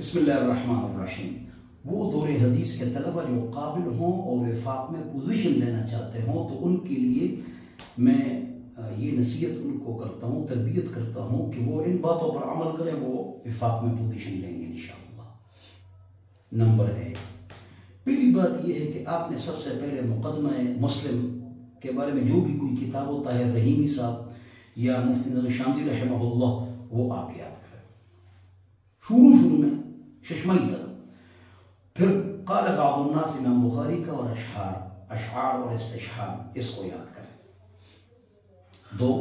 بسم اللہ الرحمن الرحیم۔ وہ دور حدیث کے طلبہ جو قابل ہوں اور وفاق میں پوزیشن لینا چاہتے ہوں تو ان کے لیے میں یہ نصیحت ان کو کرتا ہوں، تربیت کرتا ہوں کہ وہ ان باتوں پر عمل کریں، وہ وفاق میں پوزیشن لیں گے انشاءاللہ۔ نمبر 1، پہلی بات یہ ہے کہ آپ نے سب سے پہلے مقدمہ مسلم کے بارے میں جو بھی کوئی کتاب ہو، طاہر رحیمی صاحب یا مفتی نظر شامزی رحمہ اللہ، وہ آپ یاد کریں شروع میں ششمائی تک۔ پھر قال بعض الناس امام بخاری کا اور اشعار اور استشہاد، اس کو یاد کریں۔ 2،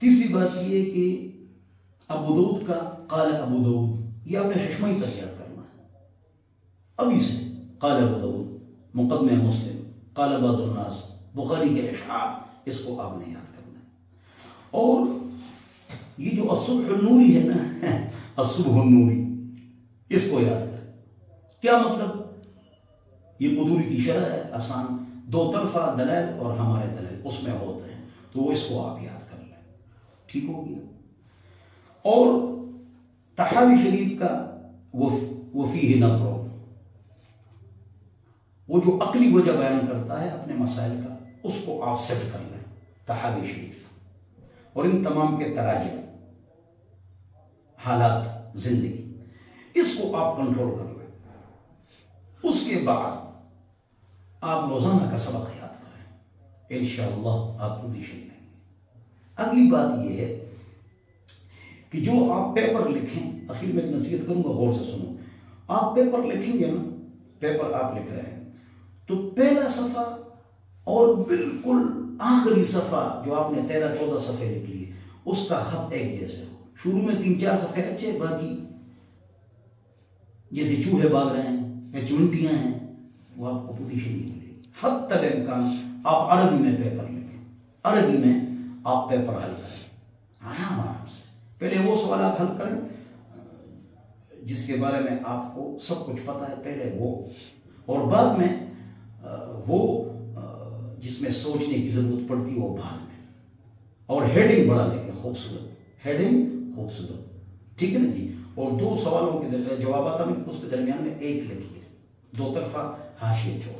تیسری بات یہ ہے کہ ابو داؤد کا قال ابو داؤد، یہ آپ نے ششمائی تک یاد کرنا ہے ابھی سے۔ قال ابو داؤد، مقدمہ مسلم، قال بعض الناس، بخاری کے اشعار، اس کو آپ نے یاد کرنا ہے۔ اور یہ جو الصبح النوری ہے نا، الصبح النوری، اس کو یاد کریں۔ کیا مطلب؟ یہ قدوری کی شرح ہے، آسان، دو طرفہ دلائل اور ہمارے دلائل اس میں ہوتے ہیں، تو وہ اس کو آپ یاد کر لیں، ٹھیک ہو گیا۔ اور تحاوی شریف کا وفیہ نظر، وہ جو عقلی وجہ بیان کرتا ہے اپنے مسائل کا، اس کو آپ سیٹ کر لیں، تحاوی شریف، اور ان تمام کے تراجم، حالات زندگی، اس کو آپ کنٹرول کر لیں۔ اس کے بعد آپ روزانہ کا سبق یاد کریں، انشاءاللہ آپ پوزیشن لیں گے۔ اگلی بات یہ ہے کہ جو آپ پیپر لکھیں، آخر میں ایک نصیحت کروں گا، غور سے سنو۔ آپ پیپر لکھیں گے نا، پیپر آپ لکھ رہے ہیں تو پہلا صفحہ اور بالکل آخری صفحہ جو آپ نے 13-14 صفحے لکھ لیے، اس کا خط ایک جیسے ہو۔ شروع میں 3-4 صفحے اچھے، باقی جیسے چوہے بھاگ رہے ہیں یا چونٹیاں ہیں، وہ آپ کو پوزیشن نہیں ملے گی۔ حتی الامکان آپ عربی میں پیپر لکھیں، عربی میں آپ پیپر حل کریں، آرام سے۔ پہلے وہ سوالات حل کریں جس کے بارے میں آپ کو سب کچھ پتہ ہے، پہلے وہ، اور بعد میں وہ جس میں سوچنے کی ضرورت پڑتی ہے وہ بعد میں۔ اور ہیڈنگ بڑا لکھیں، خوبصورت ہیڈنگ، خوبصورت، ٹھیک ہے نا جی۔ اور 2 سوالوں کے جوابات ہمیں اس کے درمیان میں ایک لکھیے، 2 طرفہ حاشیے چھوڑ،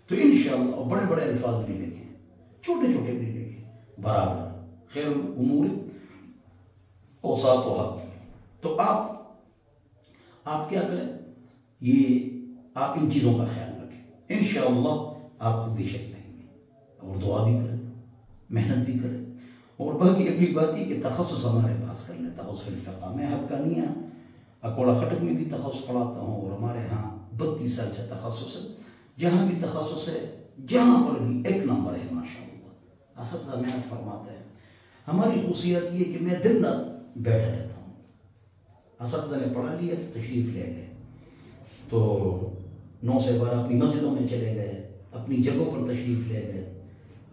تو انشاءاللہ۔ اور بڑے بڑے الفاظ بھی لکھیں، چھوٹے چھوٹے بھی لکھیں، برابر خیر الامور اوساطها۔ تو آپ کیا کریں، یہ آپ ان چیزوں کا خیال رکھیں، انشاءاللہ آپ پوزیشن لیں گے۔ اور دعا بھی کریں، محنت بھی کریں۔ اور باقی اگلی بات یہ کہ تخصص ہمارے پاس کر لیں، تخصص الفقہ میں حقانیہ اکوڑا خٹک میں بھی تخصص پڑھاتا ہوں، اور ہمارے ہاں 32 سال سے تخصص ہے، جہاں بھی تخصص ہے، جہاں پر بھی 1 نمبر ہے ماشاءاللہ۔ اساتذہ محنت فرماتے ہیں۔ ہماری خصوصیت یہ کہ میں دن رات بیٹھا رہتا ہوں، اساتذہ نے پڑھا لیا تو تشریف لے گئے، تو 9 سے 12 اپنی مسجدوں میں چلے گئے، اپنی جگہوں پر تشریف لے گئے۔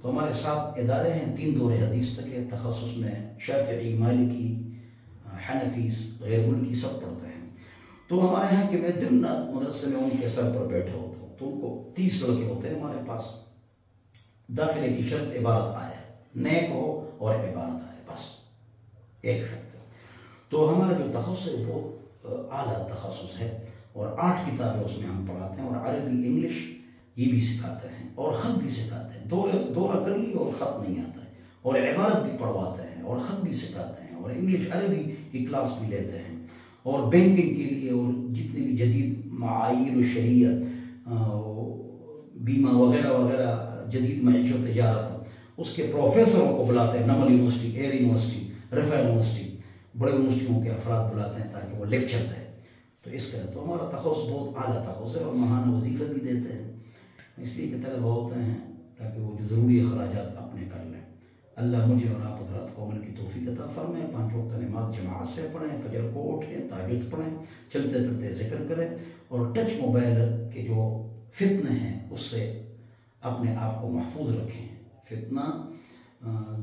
تو ہمارے 7 ادارے ہیں، 3 دور حدیث تک ہے، تخصص میں شافعی، مالکی، حنفی، غیر ملکی سب پڑھتے ہیں۔ تو ہمارے یہاں کہ میں دن رات مدرسے میں ان کے سر پر بیٹھا ہوتا ہوں، تو ان کو 30 لڑکے ہوتے ہیں ہمارے پاس۔ داخلے کی شرط عبارت آئے، نیک ہو اور عبارت آئے، بس ایک شرط ہے۔ تو ہمارا جو تخصص ہے بہت اعلیٰ تخصص ہے، اور 8 کتابیں اس میں ہم پڑھاتے ہیں، اور عربی، انگلش یہ بھی سکھاتے ہیں، اور خط بھی سکھاتے ہیں۔ دورہ کر لی اور خط نہیں آتا ہے، اور عبارت بھی پڑھواتے ہیں، اور خط بھی سکھاتے ہیں، اور انگلش عربی کی کلاس بھی لیتے ہیں، اور بینکنگ کے لیے اور جتنے بھی جدید معایر و شریعت، بیمہ وغیرہ وغیرہ، جدید معیشت و تجارت، اس کے پروفیسروں کو بلاتے ہیں، نمل یونیورسٹی، ایئر یونیورسٹی، رفع یونیورسٹی، بڑے یونیورسٹیوں کے افراد بلاتے ہیں تاکہ وہ لیکچر دیں۔ تو اس طرح تو ہمارا تخصص بہت اعلیٰ تخصص ہے، اور ماہانہ وظیفہ بھی دیتے ہیں، اس لیے کہ طلبہ ہوتے ہیں تاکہ وہ جو ضروری اخراجات اپنے کر لیں۔ اللہ مجھے اور آپ حضرات کو عمل کی توفیق عطا فرمائے۔ 5 وقت نماز جماعت سے پڑھیں، فجر کو اٹھیں، تہجد پڑھیں، چلتے پھرتے ذکر کریں، اور ٹچ موبائل کے جو فتنے ہیں اس سے اپنے آپ کو محفوظ رکھیں۔ فتنہ،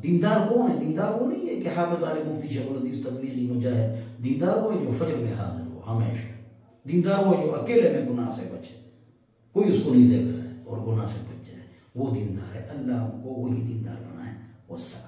دیندار کون ہے؟ دیندار وہ نہیں ہے کہ حافظ، عالم، مفتی، شیخ الحدیث، تبلیغی، مجاہد۔ دیندار وہ ہے جو فجر میں حاضر ہو ہمیشہ۔ دیندار وہ ہے جو اکیلے میں گناہ سے بچے، کوئی اس کو نہیں دیکھ رہا ہے، اور گناہ سے بچ جائے، وہ دیندار ہے۔ اللہ ہم کو وہی دیندار بنائے۔ والسلام۔